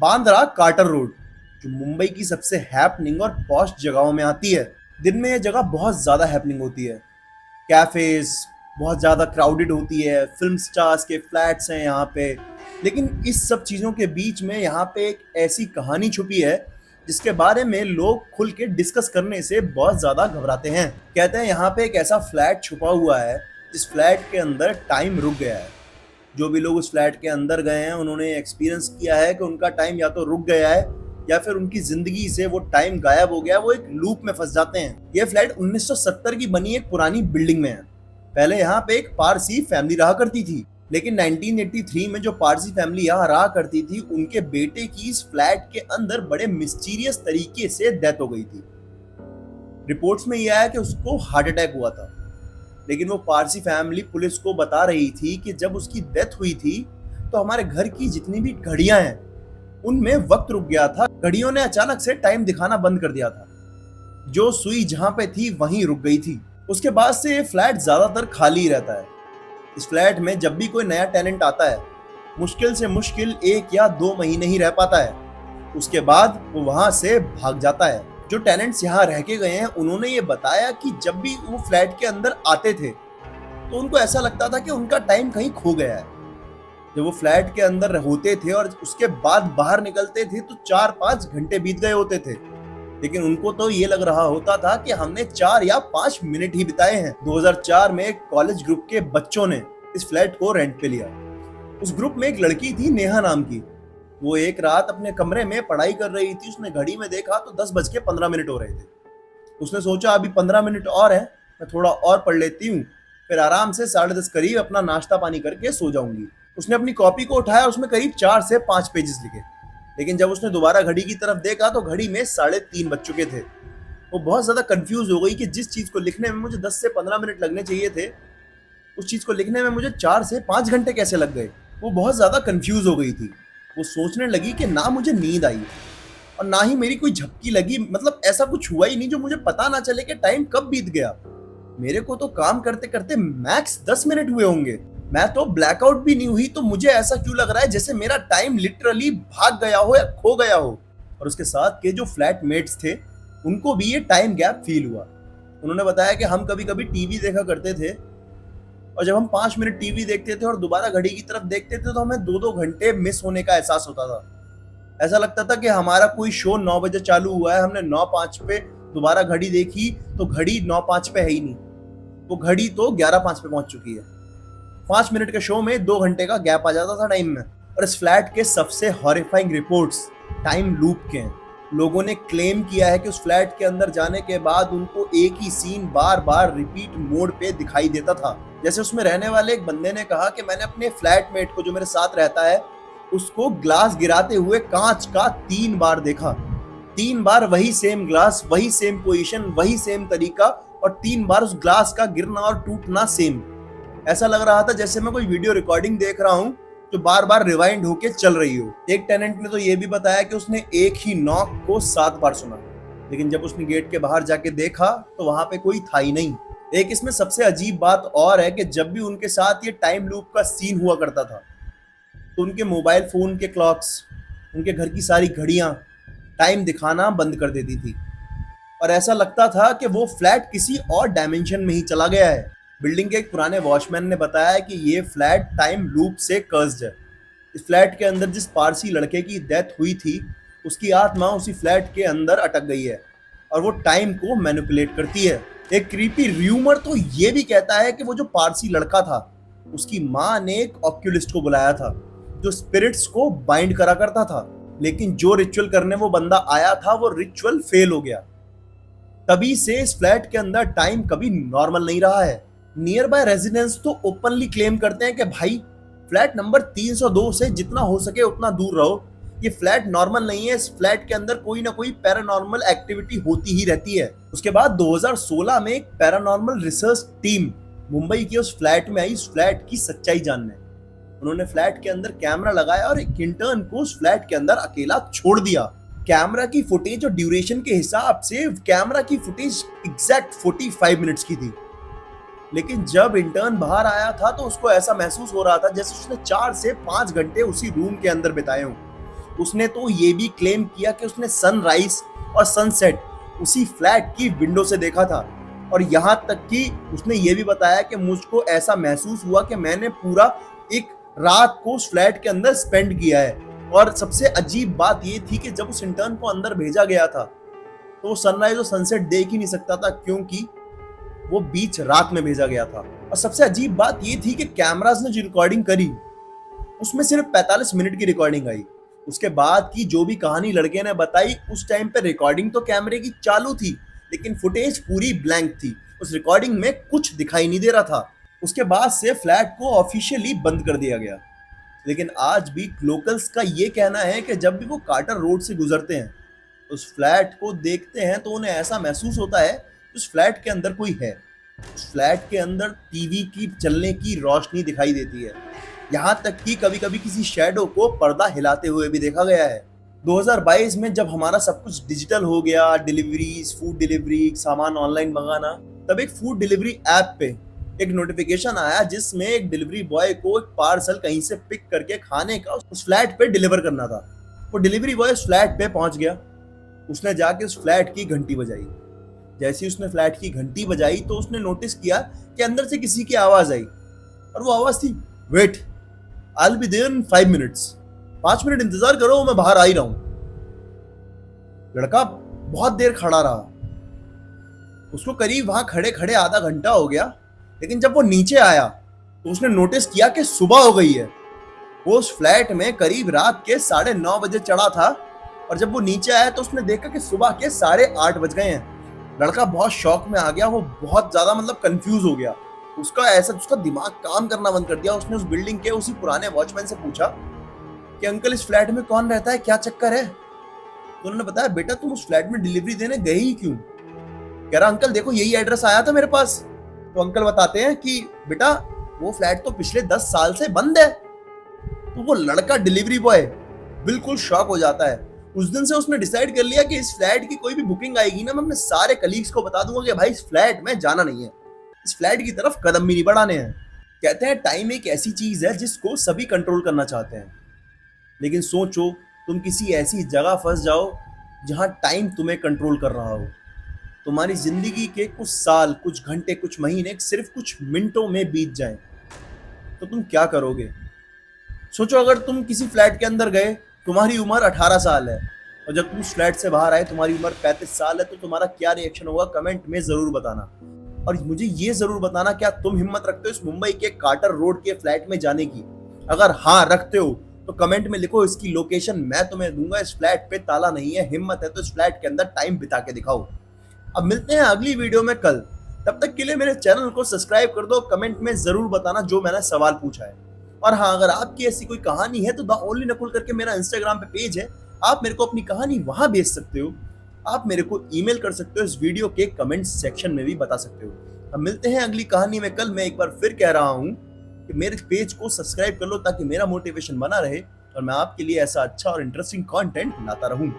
Bandra quarter road, जो मुंबई की सबसे हैपनिंग और पॉश जगहों में आती है। दिन में यह जगह बहुत ज़्यादा हैपनिंग होती है। कैफेज बहुत ज़्यादा क्राउडेड होती है, फिल्म स्टार्स के फ्लैट्स हैं यहाँ पे। लेकिन इस सब चीज़ों के बीच में यहाँ पे एक ऐसी कहानी छुपी है जिसके बारे में लोग खुल के डिस्कस करने से बहुत ज़्यादा घबराते हैं। कहते हैं यहाँ पे एक ऐसा फ्लैट छुपा हुआ है जिस फ्लैट के अंदर टाइम रुक गया है। जो भी लोग उस फ्लैट के अंदर गए हैं उन्होंने एक्सपीरियंस किया है कि उनका टाइम या तो रुक गया है या फिर उनकी जिंदगी से वो टाइम गायब हो गया, वो एक लूप में फंस जाते हैं। ये फ्लैट 1970 की बनी एक पुरानी बिल्डिंग में है। पहले यहाँ पे एक पारसी फैमिली रहा करती थी, लेकिन 1983 में जो पारसी फैमिली यहाँ रहा करती थी उनके बेटे की इस फ्लैट के अंदर बड़े मिस्टीरियस तरीके से डेथ हो गई थी। रिपोर्ट्स में यह आया कि उसको हार्ट अटैक हुआ था, लेकिन वो पारसी फैमिली पुलिस को बता रही थी कि जब उसकी डेथ हुई थी तो हमारे घर की जितनी भी घड़ियां हैं उनमें वक्त रुक गया था। घड़ियों ने अचानक से टाइम दिखाना बंद कर दिया था। जो सुई जहां पे थी वहीं रुक गई थी। उसके बाद से ये फ्लैट ज्यादातर खाली ही रहता है। इस फ्लैट में जब भी कोई नया टेनेंट आता है मुश्किल से मुश्किल 1 या 2 महीने ही रह पाता है, उसके बाद वो वहां से भाग जाता है। जो टेनेंट्स यहाँ रह के गए हैं उन्होंने ये बताया कि जब भी वो फ्लैट के अंदर आते थे तो उनको ऐसा लगता था कि उनका टाइम कहीं खो गया है। जब वो फ्लैट के अंदर होते थे और उसके बाद बाहर निकलते थे तो 4-5 घंटे बीत गए होते थे, लेकिन उनको तो ये लग रहा होता था कि हमने 4 या 5 मिनट ही बिताए हैं। 2004 में एक कॉलेज ग्रुप के बच्चों ने इस फ्लैट को रेंट पे लिया। उस ग्रुप में एक लड़की थी नेहा नाम की। वो एक रात अपने कमरे में पढ़ाई कर रही थी। उसने घड़ी में देखा तो 10:15 हो रहे थे। उसने सोचा अभी 15 मिनट और है, मैं थोड़ा और पढ़ लेती हूँ, फिर आराम से 10:30 करीब अपना नाश्ता पानी करके सो जाऊंगी। उसने अपनी कॉपी को उठाया, उसमें करीब 4 से 5 पेजेस लिखे, लेकिन जब उसने दोबारा घड़ी की तरफ देखा तो घड़ी में 3:30 बज चुके थे। वो बहुत ज्यादा कंफ्यूज हो गई कि जिस चीज को लिखने में मुझे 10 से 15 मिनट लगने चाहिए थे, उस चीज को लिखने में मुझे 4 से 5 घंटे कैसे लग गए। वो बहुत ज्यादा कंफ्यूज हो गई थी। वो सोचने लगी कि ना मुझे नींद आई और ना ही मेरी कोई झपकी लगी, मतलब ऐसा कुछ हुआ ही नहीं जो मुझे पता ना चले कि टाइम कब बीत गया। मेरे को तो काम करते करते मैक्स 10 मिनट हुए होंगे। मैं तो ब्लैकआउट भी नहीं हुई, तो मुझे ऐसा क्यों लग रहा है जैसे मेरा टाइम लिटरली भाग गया हो या खो गया हो। और उसके साथ के जो फ्लैटमेट्स थे उनको भी ये टाइम गैप फील हुआ। उन्होंने बताया कि हम कभी कभी टीवी देखा करते थे और जब हम 5 मिनट टीवी देखते थे और दोबारा घड़ी की तरफ देखते थे तो हमें 2-2 घंटे मिस होने का एहसास होता था। ऐसा लगता था कि हमारा कोई शो 9 बजे चालू हुआ है, हमने 9:05 पे दोबारा घड़ी देखी तो घड़ी 9:05 पे है ही नहीं, वो घड़ी तो 11:05 पे पहुंच चुकी है। 5 मिनट के शो में 2 घंटे का गैप आ जाता था टाइम में। और इस फ्लैट के सबसे हॉरिफाइंग रिपोर्ट्स टाइम लूप के हैं। लोगों ने क्लेम किया है कि उस फ्लैट के अंदर जाने के बाद उनको एक ही सीन बार बार रिपीट मोड पे दिखाई देता था। जैसे उसमें रहने वाले एक बंदे ने कहा कि मैंने अपने फ्लैटमेट को जो मेरे साथ रहता है उसको ग्लास गिराते हुए कांच का 3 बार देखा। 3 बार वही सेम ग्लास, वही सेम पोजीशन, वही सेम तरीका, और 3 बार उस ग्लास का गिरना और टूटना सेम। ऐसा लग रहा था जैसे मैं कोई वीडियो रिकॉर्डिंग देख रहा हूँ जो बार बार रिवाइंड होके चल रही हो। एक टेनेंट ने तो ये भी बताया कि उसने एक ही नॉक को 7 बार सुना, लेकिन जब उसने गेट के बाहर जाके देखा तो वहां पे कोई था ही नहीं। एक इसमें सबसे अजीब बात और है कि जब भी उनके साथ ये टाइम लूप का सीन हुआ करता था तो उनके मोबाइल फोन के क्लॉक्स, उनके घर की सारी घड़ियां टाइम दिखाना बंद कर देती थी और ऐसा लगता था कि वो फ्लैट किसी और डायमेंशन में ही चला गया है। बिल्डिंग के एक पुराने वॉचमैन ने बताया कि ये फ्लैट टाइम लूप से कर्स्ड है। इस फ्लैट के अंदर जिस पारसी लड़के की डेथ हुई थी उसकी आत्मा उसी फ्लैट के अंदर अटक गई है और वो टाइम को मैनिपुलेट करती है। एक क्रीपी र्यूमर तो ये भी कहता है कि वो जो पारसी लड़का था उसकी माँ ने एक ऑक्यूलिस्ट को बुलाया था जो स्पिरिट्स को बाइंड करा करता था, लेकिन जो रिचुअल करने वो बंदा आया था वो रिचुअल फेल हो गया। तभी से इस फ्लैट के अंदर टाइम कभी नॉर्मल नहीं रहा है। नियर बाय रेजिडेंट्स तो ओपनली क्लेम करते हैं कि भाई फ्लैट नंबर 302 से जितना हो सके उतना दूर रहो, ये फ्लैट नॉर्मल नहीं है, इस फ्लैट के अंदर कोई ना कोई पैरानॉर्मल एक्टिविटी होती ही रहती है। उसके बाद 2016 में एक पैरानॉर्मल रिसर्च टीम मुंबई के उस फ्लैट में आई, उस फ्लैट की सच्चाई जानने। उन्होंने फ्लैट के अंदर कैमरा लगाया और एक इंटर्न को उस फ्लैट के अंदर अकेला छोड़ दिया। कैमरा की फुटेज और ड्यूरेशन के हिसाब से कैमरा की फुटेज एग्जैक्ट 45 मिनट्स की थी, लेकिन जब इंटर्न बाहर आया था तो उसको ऐसा महसूस हो रहा था जैसे उसने 4 से 5 घंटे उसी रूम के अंदर बिताए हों। उसने तो ये भी क्लेम किया कि उसने सनराइज और सनसेट उसी फ्लैट की विंडो से देखा था। और यहाँ तक कि उसने ये भी बताया कि मुझको ऐसा महसूस हुआ कि मैंने पूरा एक रात को उस फ्लैट के अंदर स्पेंड किया है। और सबसे अजीब बात ये थी कि जब उस इंटर्न को अंदर भेजा गया था तो वो सनराइज और सनसेट देख ही नहीं सकता था, क्योंकि वो बीच रात में भेजा गया था। और सबसे अजीब बात ये थी कि कैमराज ने जो रिकॉर्डिंग करी उसमें सिर्फ 45 मिनट की रिकॉर्डिंग आई। उसके बाद की जो भी कहानी लड़के ने बताई, उस टाइम पे रिकॉर्डिंग तो कैमरे की चालू थी लेकिन फुटेज पूरी ब्लैंक थी। उस रिकॉर्डिंग में कुछ दिखाई नहीं दे रहा था। उसके बाद से फ्लैट को ऑफिशियली बंद कर दिया गया। लेकिन आज भी लोकल्स का ये कहना है कि जब भी वो कार्टर रोड से गुजरते हैं, उस फ्लैट को देखते हैं तो उन्हें ऐसा महसूस होता है कि उस फ्लैट के अंदर कोई है। उस फ्लैट के अंदर टीवी की चलने की रोशनी दिखाई देती है। यहाँ तक कि कभी कभी किसी शैडो को पर्दा हिलाते हुए भी देखा गया है। 2022 में जब हमारा सब कुछ डिजिटल हो गया, डिलीवरीज, फूड डिलीवरी, सामान ऑनलाइन मंगाना, तब एक फूड डिलीवरी ऐप पे एक नोटिफिकेशन आया जिसमें एक डिलीवरी बॉय को एक पार्सल कहीं से पिक करके खाने का उस फ्लैट पे डिलीवर करना था। वो डिलीवरी बॉय उस फ्लैट पे पहुंच गया। उसने जाके उस फ्लैट की घंटी बजाई। जैसे ही उसने फ्लैट की घंटी बजाई तो उसने नोटिस किया कि अंदर से किसी की आवाज आई। और वो आवाज थी, wait, I will be there in 5 minutes. 5 minute इंतजार करो, मैं बाहर आ ही रहा हूं। लड़का बहुत देर खड़ा रहा। उसको करीब वहां खड़े खड़े आधा घंटा हो गया। लेकिन जब वो नीचे आया तो उसने नोटिस किया कि सुबह हो गई है। वो उस फ्लैट में करीब रात के 9:30 बजे चढ़ा था और जब वो नीचे आया तो उसने देखा कि सुबह के 8:30 बज गए हैं। लड़का बहुत शॉक में आ गया। वो बहुत ज्यादा कंफ्यूज हो गया। उसका दिमाग काम करना बंद कर दिया। उसने उस बिल्डिंग के उसी पुराने वॉचमैन से पूछा कि अंकल, इस फ्लैट में कौन रहता है, क्या चक्कर है? तो उन्होंने बताया, बेटा तुम उस फ्लैट में डिलीवरी देने गए ही क्यों? कह रहा, अंकल देखो यही एड्रेस आया था मेरे पास। तो अंकल बताते हैं कि बेटा वो फ्लैट तो पिछले 10 साल से बंद है। तो वो लड़का डिलीवरी बॉय बिल्कुल शॉक हो जाता है। उस दिन से उसने डिसाइड कर लिया कि इस फ्लैट की कोई भी बुकिंग आएगी ना, मैं अपने सारे कलीग्स को बता दूंगा कि भाई इस फ्लैट में जाना नहीं है, इस फ्लैट की तरफ कदम भी नहीं बढ़ाने हैं। कहते हैं टाइम एक ऐसी चीज है जिसको सभी कंट्रोल करना चाहते हैं, लेकिन सोचो तुम किसी ऐसी जगह फंस जाओ जहां टाइम तुम्हें कंट्रोल कर रहा हो। तुम्हारी जिंदगी के कुछ साल, कुछ घंटे, कुछ महीने सिर्फ कुछ मिनटों में बीत जाएं, तो तुम क्या करोगे? सोचो अगर तुम किसी फ्लैट के अंदर गए, तुम्हारी उम्र 18 साल है और जब तुम उस फ्लैट से बाहर आए तुम्हारी उम्र 35 साल है, तो तुम्हारा क्या रिएक्शन होगा? कमेंट में जरूर बताना। और मुझे ये जरूर बताना, क्या तुम हिम्मत रखते हो इस मुंबई के कार्टर रोड के फ्लैट में जाने की? अगर हाँ रखते हो तो कमेंट में लिखो, इसकी लोकेशन मैं तुम्हें दूंगा। इस फ्लैट पे ताला नहीं है, हिम्मत है तो इस फ्लैट के अंदर टाइम बिता के दिखाओ। अब मिलते हैं अगली वीडियो में कल। तब तक के लिए मेरे चैनल को सब्सक्राइब कर दो। कमेंट में जरूर बताना जो मैंने सवाल पूछा है। और हाँ, अगर आपकी ऐसी कोई कहानी है तो द ओनली नकुल करके मेरा इंस्टाग्राम पे पेज है, आप मेरे को अपनी कहानी वहां भेज सकते हो। आप मेरे को ईमेल कर सकते हो, इस वीडियो के कमेंट सेक्शन में भी बता सकते हो। अब मिलते हैं अगली कहानी में कल। मैं एक बार फिर कह रहा हूँ कि मेरे पेज को सब्सक्राइब कर लो ताकि मेरा मोटिवेशन बना रहे और मैं आपके लिए ऐसा अच्छा और इंटरेस्टिंग कंटेंट लाता रहूं।